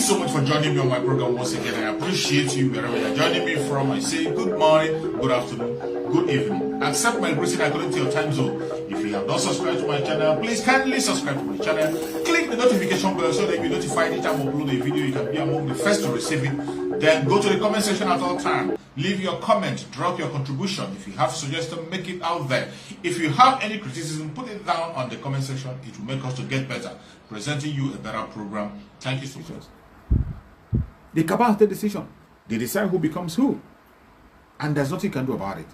so much for joining me on my program once again. I appreciate you wherever you're joining me from. I say good morning, good afternoon, good evening. Accept my greeting according to your time zone. If you have not subscribed to my channel, please kindly subscribe to my channel. Click the notification bell so that you'll be notified anytime I upload a video. You can be among the first to receive it. Then go to the comment section at all times. Leave your comment, drop your contribution. If you have suggestions, make it out there. If you have any criticism, put it down on the comment section. It will make us to get better, presenting you a better program. Thank you so much. The cabal has the decision. They decide who becomes who. And there's nothing you can do about it.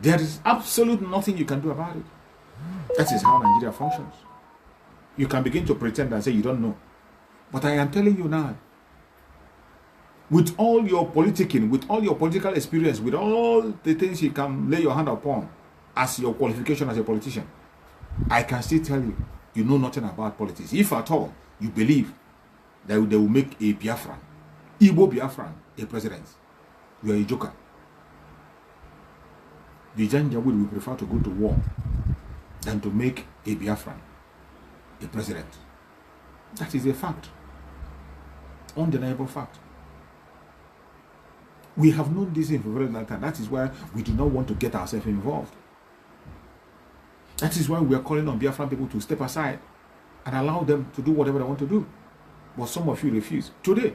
There is absolute nothing you can do about it. That is how Nigeria functions. You can begin to pretend and say you don't know. But I am telling you now, with all your politicking, with all your political experience, with all the things you can lay your hand upon as your qualification as a politician, I can still tell you, you know nothing about politics. If at all you believe that they will make a Biafran, Igbo Biafran, a president, you are a joker. The Janjaweed will prefer to go to war than to make a Biafran a president. That is a fact. Undeniable fact. We have known this for a very long time. That is why we do not want to get ourselves involved. That is why we are calling on Biafran people to step aside and allow them to do whatever they want to do. But some of you refuse. Today,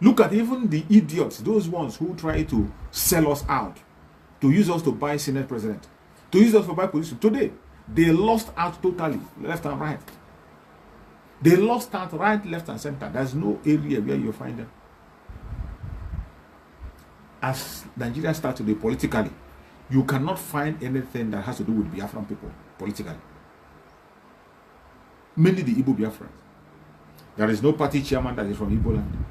look at even the idiots, those ones who try to sell us out, to use us to buy Senate president, to use us for buy position. Today, they lost out totally, left and right. They lost out right, left, and center. There's no area where you find them. As Nigeria starts today politically, you cannot find anything that has to do with Biafran people politically. Mainly the Igbo Biafrans. There is no party chairman that is from Igbo land.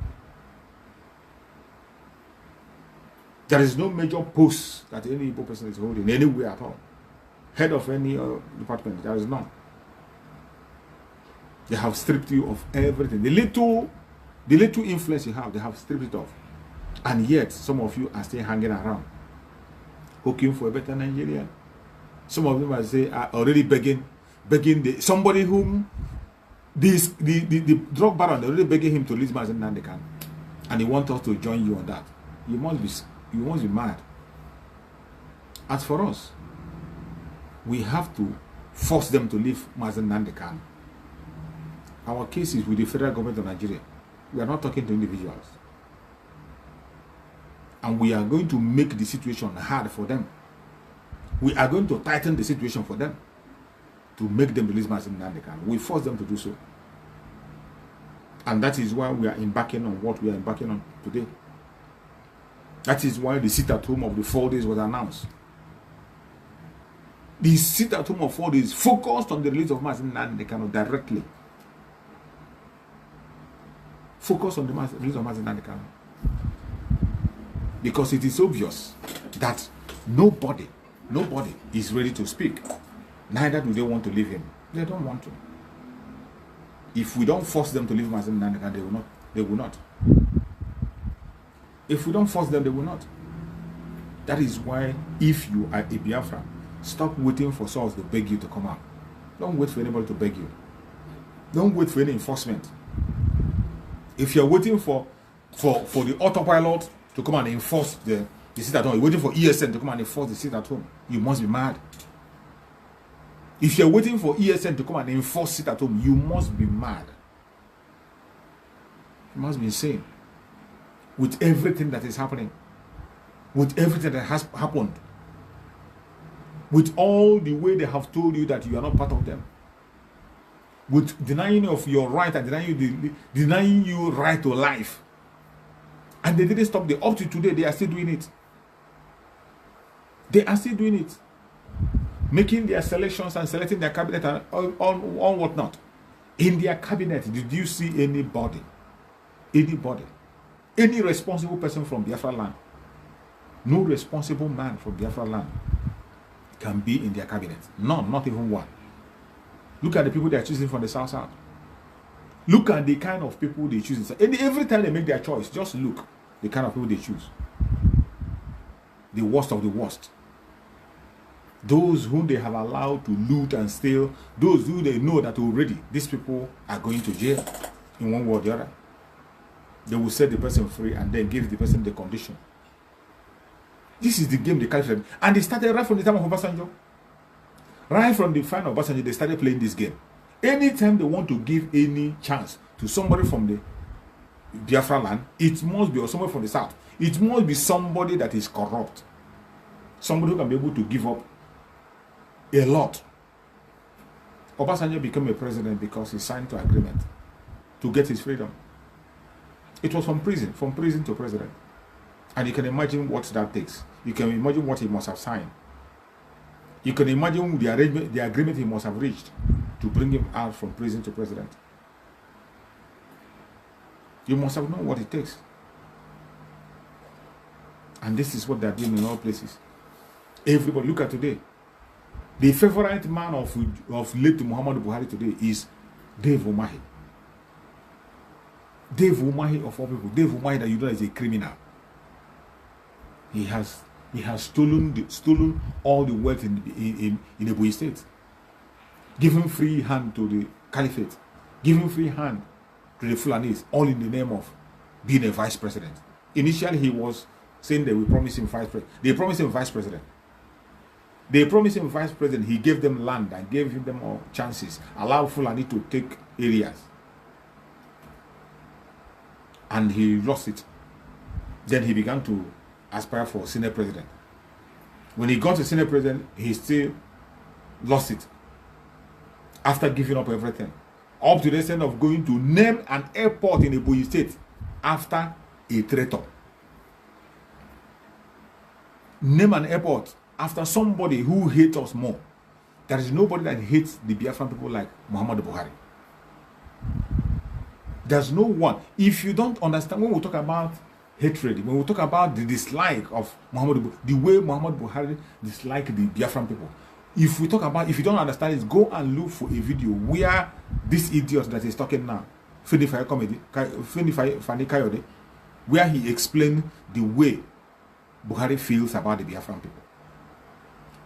There is no major post that any Igbo person is holding anywhere at all. Head of any department, there is none. They have stripped you of everything. The little influence you have, they have stripped it off. And yet, some of you are still hanging around, hoping for a better Nigeria. Some of them, I say, are already begging somebody whom the drug baron, they're already begging him to release Mazen Nandekan, and he wants us to join you on that. You must be mad. As for us, we have to force them to leave Mazen Nandekan. Our case is with the federal government of Nigeria. We are not talking to individuals. And we are going to make the situation hard for them. We are going to tighten the situation for them to make them release Mazen Nandekan. We force them to do so. And that is why we are embarking on what we are embarking on today. That is why the sit-at-home of the 4 days was announced. The sit-at-home of 4 days focused on the release of Mazen Nandekan directly. Focus on the release of Mazen Nandekan. Because it is obvious that nobody is ready to speak. Neither do they want to leave him. They don't want to. If we don't force them to leave Mazen Nandekan, they will not. If we don't force them, they will not. That is why, if you are a Biafra, stop waiting for someone to beg you to come out. Don't wait for anybody to beg you. Don't wait for any enforcement. If you're waiting for the autopilot to come and enforce the sit-at-home, you're waiting for ESN to come and enforce the sit-at-home, you must be mad. If you're waiting for ESN to come and enforce sit-at-home, you must be mad. You must be insane. With everything that is happening, with everything that has happened, with all the way they have told you that you are not part of them, with denying you of your right and denying you right to life. And they didn't stop. Up to today, they are still doing it. They are still doing it. Making their selections and selecting their cabinet and on whatnot. In their cabinet, did you see anybody? Any responsible person from Biafra land? No responsible man from Biafra land can be in their cabinet. None, not even one. Look at the people they are choosing from the South. Look at the kind of people they choose. And every time they make their choice, just look the kind of people they choose. The worst of the worst. Those whom they have allowed to loot and steal. Those who they know that already these people are going to jail. in one way or the other. They will set the person free and then give the person the condition. This is the game they calculate. And they started right from the time of Obasanjo. Right from the final of Obasanjo, they started playing this game. Anytime they want to give any chance to somebody from the Biafra land, it must be, or somebody from the south, it must be somebody that is corrupt. Somebody who can be able to give up a lot. Obasanjo became a president because he signed to agreement to get his freedom. It was from prison to president. And you can imagine what that takes. You can imagine what he must have signed. You can imagine the arrangement, the agreement he must have reached to bring him out from prison to president. You must have known what it takes. And this is what they are doing in all places. Everybody, look at today. The favorite man of late Muhammad Buhari today is Dave Umahi. Dave Umahi of all people. Dave Umahi, that you know is a criminal. He has stolen all the wealth in Ebonyi State. Giving free hand to the caliphate. Giving free hand to the Fulanis, all in the name of being a vice president. Initially, he was saying they will promise him vice president. They promised him vice president. They promised him vice president. He gave them land and gave them all chances. Allowed Fulani to take areas. And he lost it. Then he began to aspire for Senate president. When he got to Senate president, he still lost it. After giving up everything. Up to the extent of going to name an airport in Ebonyi State after a traitor. Name an airport after somebody who hates us more. There is nobody that hates the Biafran people like Muhammad Buhari. There's no one. If you don't understand, when we talk about hatred, when we talk about the dislike of Muhammad Buhari, the way Muhammad Buhari disliked the Biafran people, if we talk about, if you don't understand it, go and look for a video where this idiot that is talking now, Fani Kayode, where he explained the way Buhari feels about the Biafran people.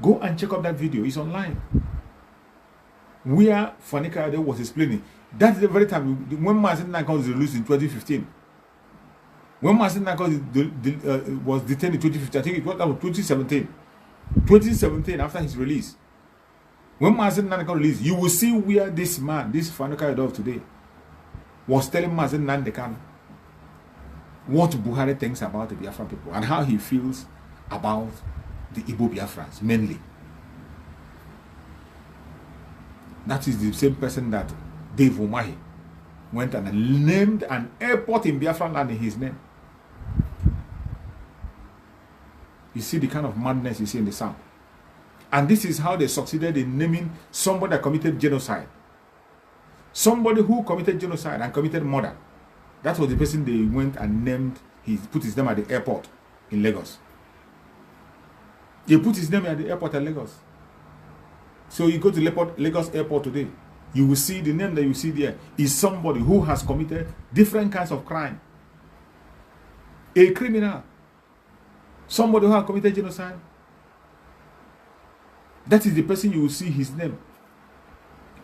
Go and check out that video. It's online. Where Fani Kayode was explaining. That's the very time when Mazin Nakan was released in 2015. When Mazin Nakan was detained in 2015, I think it was 2017. 2017, after his release. When Mazin Nakan released, you will see where this man, this Fani Kayode of today, was telling Mazin Nakan what Buhari thinks about the Biafran people and how he feels about the Igbo Biafrans, mainly. That is the same person that Dave Umahi went and named an airport in Biafran land in his name. You see the kind of madness you see in the South. And this is how they succeeded in naming somebody that committed genocide. Somebody who committed genocide and committed murder. That was the person they went and named, he put his name at the airport in Lagos. They put his name at the airport in Lagos. So you go to Lagos airport today, you will see the name that you see there is somebody who has committed different kinds of crime. A criminal. Somebody who has committed genocide. That is the person you will see his name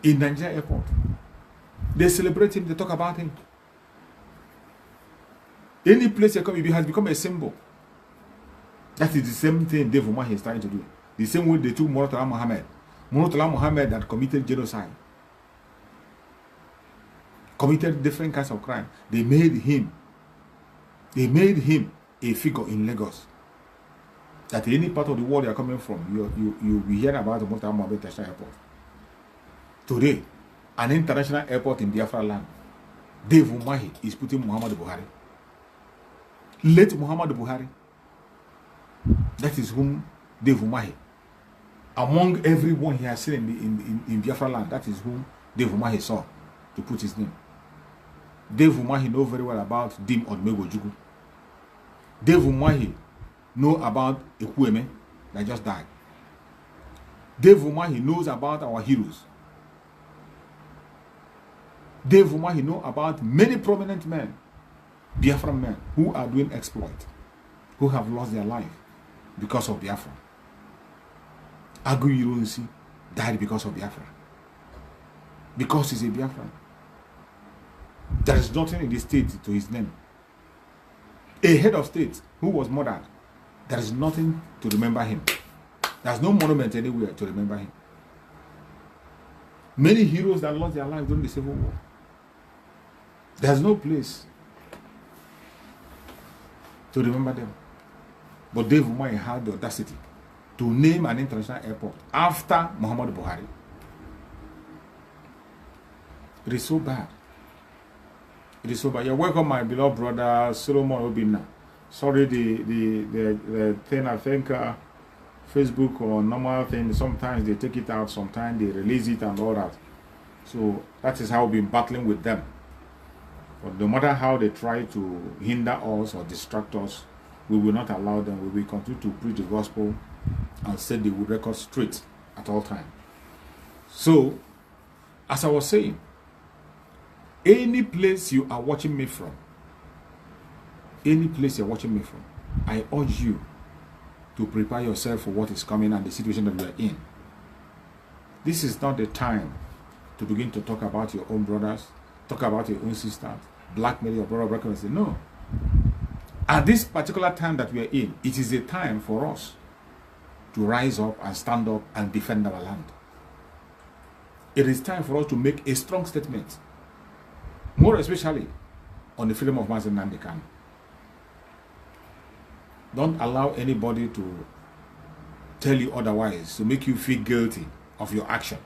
in Nigeria airport. They celebrate him, they talk about him. Any place you come, it has become a symbol. That is the same thing Dave Umahi is trying to do. The same way they took Murtala Muhammad. Murtala Muhammad that committed genocide. Committed different kinds of crime. They made him a figure in Lagos. That any part of the world you are coming from, you will hear about the Murtala Muhammad International Airport. Today, an international airport in Biafra land, Dave Umahi is putting Muhammad Buhari. Late Muhammad Buhari. That is whom Dave Umahi. Among everyone he has seen in Biafra land, that is whom Dave Umahi saw to put his name. Dave Umahi knows very well about Dim Odumegwu Ojukwu. Dave Umahi know about Ekwueme that just died. Dave Umahi knows about our heroes. Dave Umahi know about many prominent men, Biafran men, who are doing exploit, who have lost their life because of Biafra. Agu Ironsi died because of Biafra. Because he's a Biafran. There is nothing in the state to his name. A head of state who was murdered, there is nothing to remember him. There's no monument anywhere to remember him. Many heroes that lost their lives during the Civil War, there's no place to remember them. But Dave Umahi had the audacity to name an international airport after Muhammadu Buhari. It is so bad. It is so bad. You're welcome, my beloved brother Solomon Obinna. Sorry, the thing, I think Facebook or normal thing, sometimes they take it out, sometimes they release it and all that. So that is how we've been battling with them. But no matter how they try to hinder us or distract us, we will not allow them. We will continue to preach the gospel and set the record straight at all times. So, as I was saying, any place you are watching me from, any place you're watching me from, I urge you to prepare yourself for what is coming and the situation that we are in. This is not the time to begin to talk about your own brothers, talk about your own sisters, blackmail your brother, and say, no. At this particular time that we are in, it is a time for us to rise up and stand up and defend our land. It is time for us to make a strong statement, more especially on the freedom of Mazen Nnamdi Kanu. Don't allow anybody to tell you otherwise, to make you feel guilty of your action.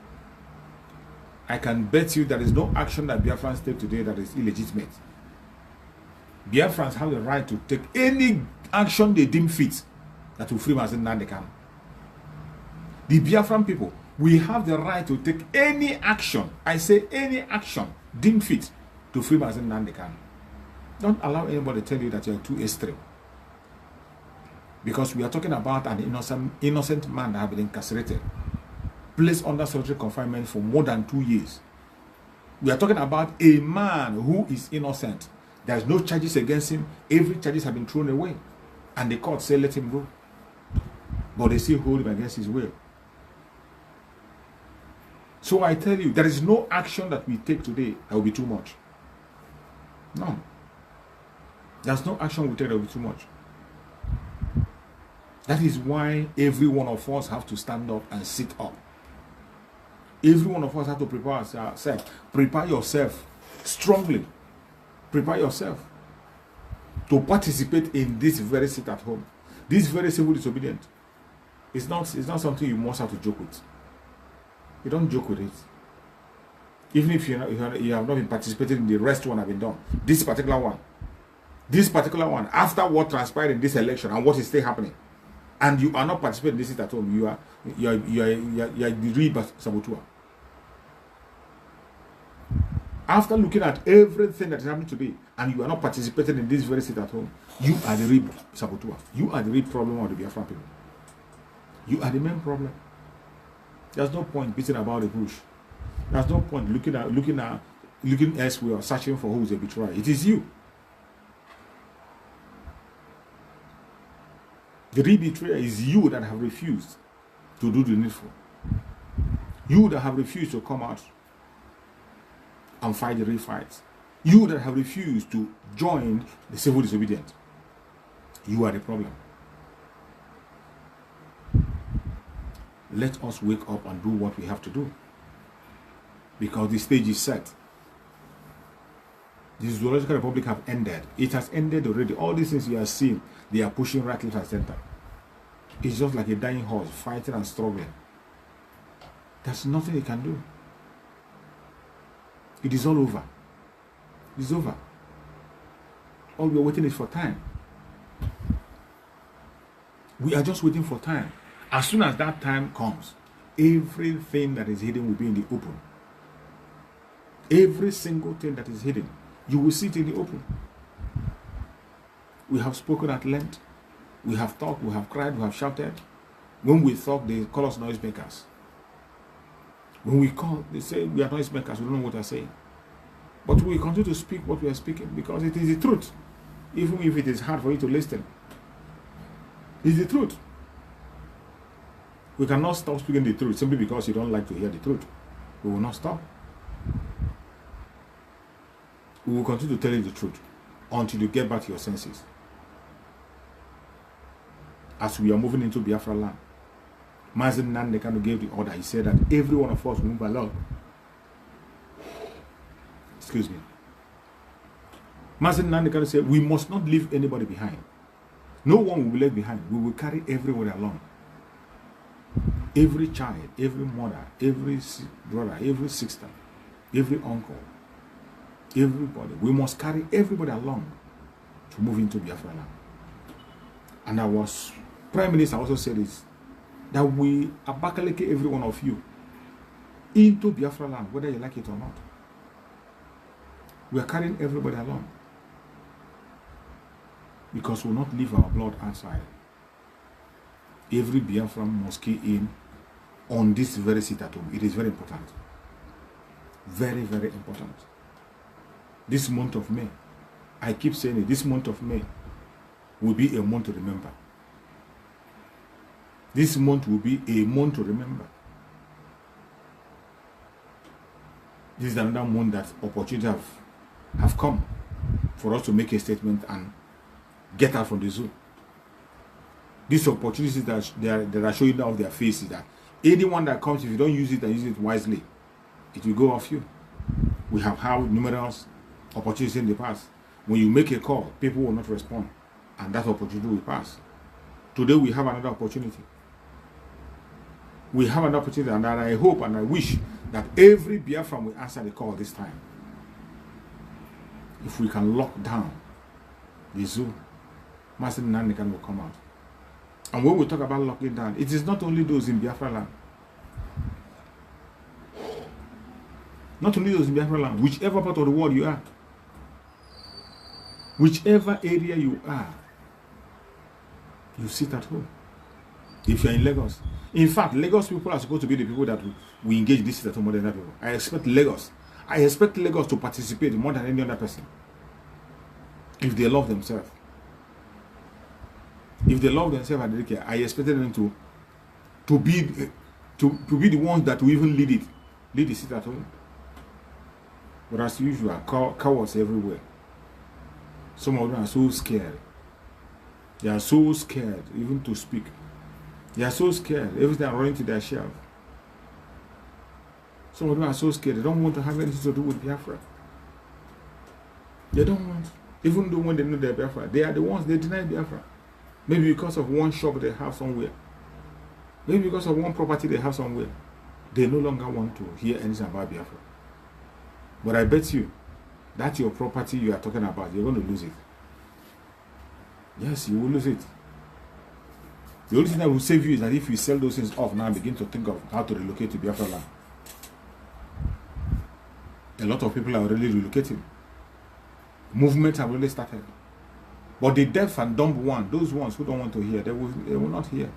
I can bet you there is no action that Biafrans take today that is illegitimate. Biafrans have the right to take any action they deem fit that will free Mazen Nnamdi Kanu. The Biafran people, we have the right to take any action, I say any action, deemed fit to free Mazen Nnamdi Kanu. Don't allow anybody to tell you that you are too extreme. Because we are talking about an innocent man that has been incarcerated, placed under solitary confinement for more than 2 years. We are talking about a man who is innocent. There is no charges against him. Every charges have been thrown away. And the court say let him go. But they still hold him against his will. So I tell you, there is no action that we take today that will be too much. No. There's no action we take that will be too much. That is why every one of us have to stand up and sit up. Every one of us have to prepare ourselves. Prepare yourself strongly. Prepare yourself to participate in this very sit at home. This very civil disobedience. It's not something you must have to joke with. You don't joke with it. Even if you have not been participating in the rest one have been done. This particular one, after what transpired in this election and what is still happening, and you are not participating in this sit at home, you are the real saboteur. After looking at everything that is happening today, and you are not participating in this very sit at home, you are the real saboteur. You are the real problem of the Biafra people. You are the main problem. There's no point beating about the bush. There's no point looking elsewhere or searching for who is a betrayer. It is you. The real betrayer is you that have refused to do the needful. You that have refused to come out and fight the real fight. You that have refused to join the civil disobedience. You are the problem. Let us wake up and do what we have to do. Because the stage is set. The zoological republic have ended. It has ended already. All these things you are seeing, they are pushing right, left, and center. It's just like a dying horse fighting and struggling. There's nothing they can do. It is all over. It's over. All we are waiting is for time. We are just waiting for time. As soon as that time comes, everything that is hidden will be in the open. Every single thing that is hidden, you will see it in the open. We have spoken at length. We have talked, we have cried, we have shouted. When we talk, they call us noisemakers. When we call, they say we are noisemakers, we don't know what we are saying. But we continue to speak what we are speaking because it is the truth. Even if it is hard for you to listen. It's the truth. We cannot stop speaking the truth simply because you don't like to hear the truth. We will not stop. We will continue to tell you the truth until you get back to your senses. As we are moving into Biafra land, Mazen Nandekano gave the order. He said that every one of us will move along. Excuse me. Mazen Nandekano said, we must not leave anybody behind. No one will be left behind. We will carry everyone along. Every child, every mother, every brother, every sister, every uncle, everybody. We must carry everybody along to move into Biafra land. And our Prime Minister also said this, that we abakaleke every one of you into Biafra land, whether you like it or not. We are carrying everybody along. Because we will not leave our blood outside. Every Biafran must key in on this very seat at home. It is very important. Very, very important. This month of May, I keep saying it, this month of May will be a month to remember. This month will be a month to remember. This is another month that opportunities have come for us to make a statement and get out from the zoo. These opportunities that are showing off their faces, that anyone that comes, if you don't use it and use it wisely, it will go off you. We have had numerous opportunities in the past. When you make a call, people will not respond, and that opportunity will pass. Today we have another opportunity. We have an opportunity, and I hope and I wish that every Biafran will answer the call this time. If we can lock down the zoo, Master Nanikan will come out. And when we talk about locking down, it is not only those in Biafra land. Not only those in Biafra land, whichever part of the world you are, whichever area you are, you sit at home. If you're in Lagos. In fact, Lagos people are supposed to be the people that we engage this sit at home more than other people. I expect Lagos to participate more than any other person. If they love themselves. If they love themselves, I expected them to be the ones that will even lead the sit at home. But as usual, cowards everywhere. Some of them are so scared. They are so scared even to speak. They are so scared. Everything running to their shelf. Some of them are so scared. They don't want to have anything to do with Biafra. They don't want. Even though when they know they're Biafra, they are the ones they deny Biafra. Maybe because of one shop they have somewhere. Maybe because of one property they have somewhere. They no longer want to hear anything about Biafra. But I bet you, that your property you are talking about, you're going to lose it. Yes, you will lose it. The only thing that will save you is that if you sell those things off now and begin to think of how to relocate to Biafra land. A lot of people are already relocating. Movements have already started. But the deaf and dumb one, those ones who don't want to hear, they will not hear.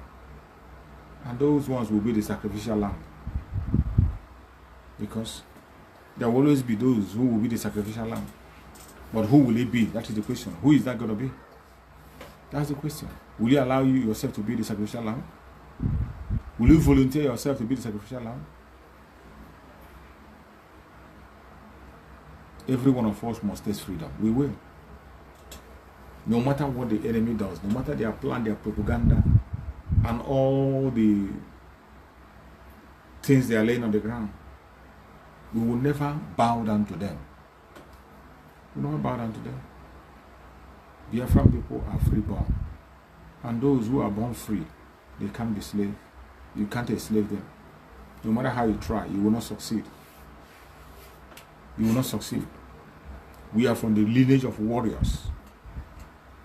And those ones will be the sacrificial lamb. Because there will always be those who will be the sacrificial lamb. But who will it be? That is the question. Who is that going to be? That's the question. Will you allow yourself to be the sacrificial lamb? Will you volunteer yourself to be the sacrificial lamb? Every one of us must taste freedom. We will. No matter what the enemy does, no matter their plan, their propaganda, and all the things they are laying on the ground, we will never bow down to them. We will never bow down to them. Biafran people are freeborn. And those who are born free, they can't be slaves. You can't enslave them. No matter how you try, you will not succeed. You will not succeed. We are from the lineage of warriors.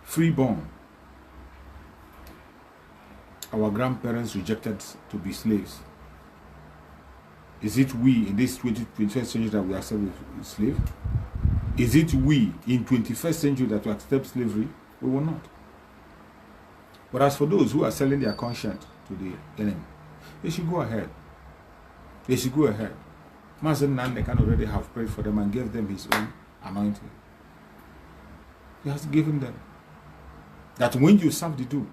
Freeborn. Our grandparents rejected to be slaves. Is it we in this 21st century that we accept slave? Is it we in 21st century that we accept slavery? We will not. But as for those who are selling their conscience to the enemy, they should go ahead. They should go ahead. Master Nande can already have prayed for them and gave them his own anointing. He has given them. That when you serve the do,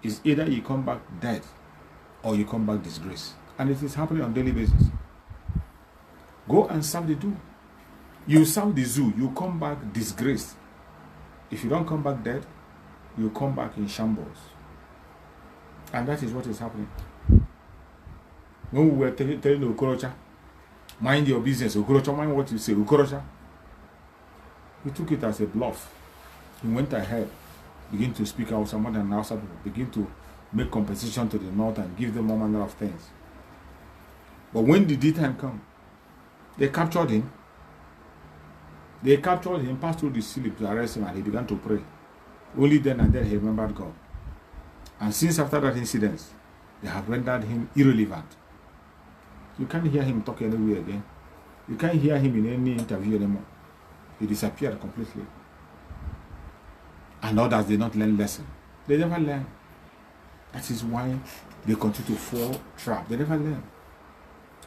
is either you come back dead or you come back disgraced. And it is happening on a daily basis. Go and serve the do. You serve the zoo, you come back disgraced. If you don't come back dead, you come back in shambles. And that is what is happening. When we were telling Okorocha, mind your business, Okorocha, mind what you say, Okorocha, he took it as a bluff. He went ahead, begin to speak out some other Hausa people, begin to make compensation to the north and give them all manner of things. But when the D-time come, they captured him. They captured him, passed through the sleep to arrest him, and he began to pray. Only then and then he remembered God. And since after that incident, they have rendered him irrelevant. You can't hear him talk anywhere again. You can't hear him in any interview anymore. He disappeared completely. And others did not learn lesson. They never learn. That is why they continue to fall trap. They never learn.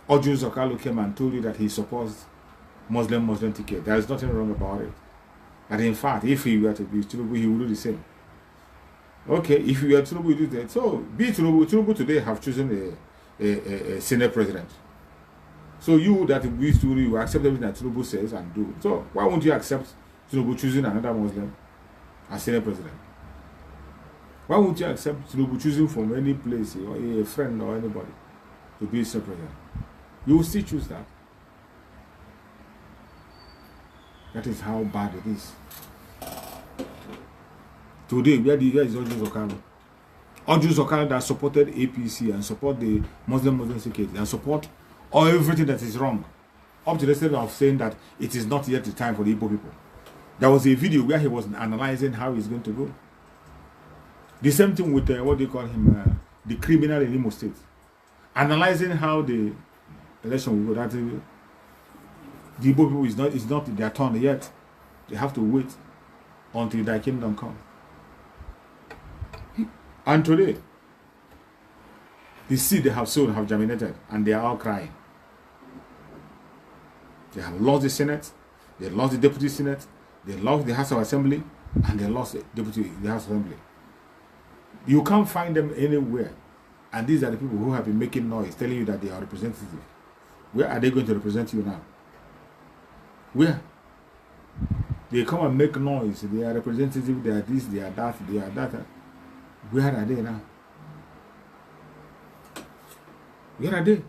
Ojun Zokalo came and told you that he supports Muslim ticket. There is nothing wrong about it. And in fact, if he were to be Tinubu, he would do the same. Okay, if you are Tinubu, you do that. So, be Tinubu today have chosen a Senate president. So you that wish to you accept everything that Tinubu says and do. So why won't you accept Tinubu choosing another Muslim as Senate president? Why won't you accept Tinubu choosing from any place or a friend or anybody to be Senate president? You will still choose that. That is how bad it is. Today, where is Ojun Zokalo? Ojun Zokalo that supported APC and support the Muslim security and support everything that is wrong. Up to the stage of saying that it is not yet the time for the Igbo people. There was a video where he was analyzing how he's going to go. The same thing with what they call him, the criminal in Imo State. Analyzing how the election will go. That the Igbo people is not their turn yet. They have to wait until their kingdom comes. And today, the seed they have sown have germinated, and they are all crying. They have lost the Senate, they lost the Deputy Senate, they lost the House of Assembly, and they lost the House of Assembly. You can't find them anywhere. And these are the people who have been making noise, telling you that they are representatives. Where are they going to represent you now? Where? They come and make noise. They are representative, they are this, they are that, they are that. Where are they now? Where are they?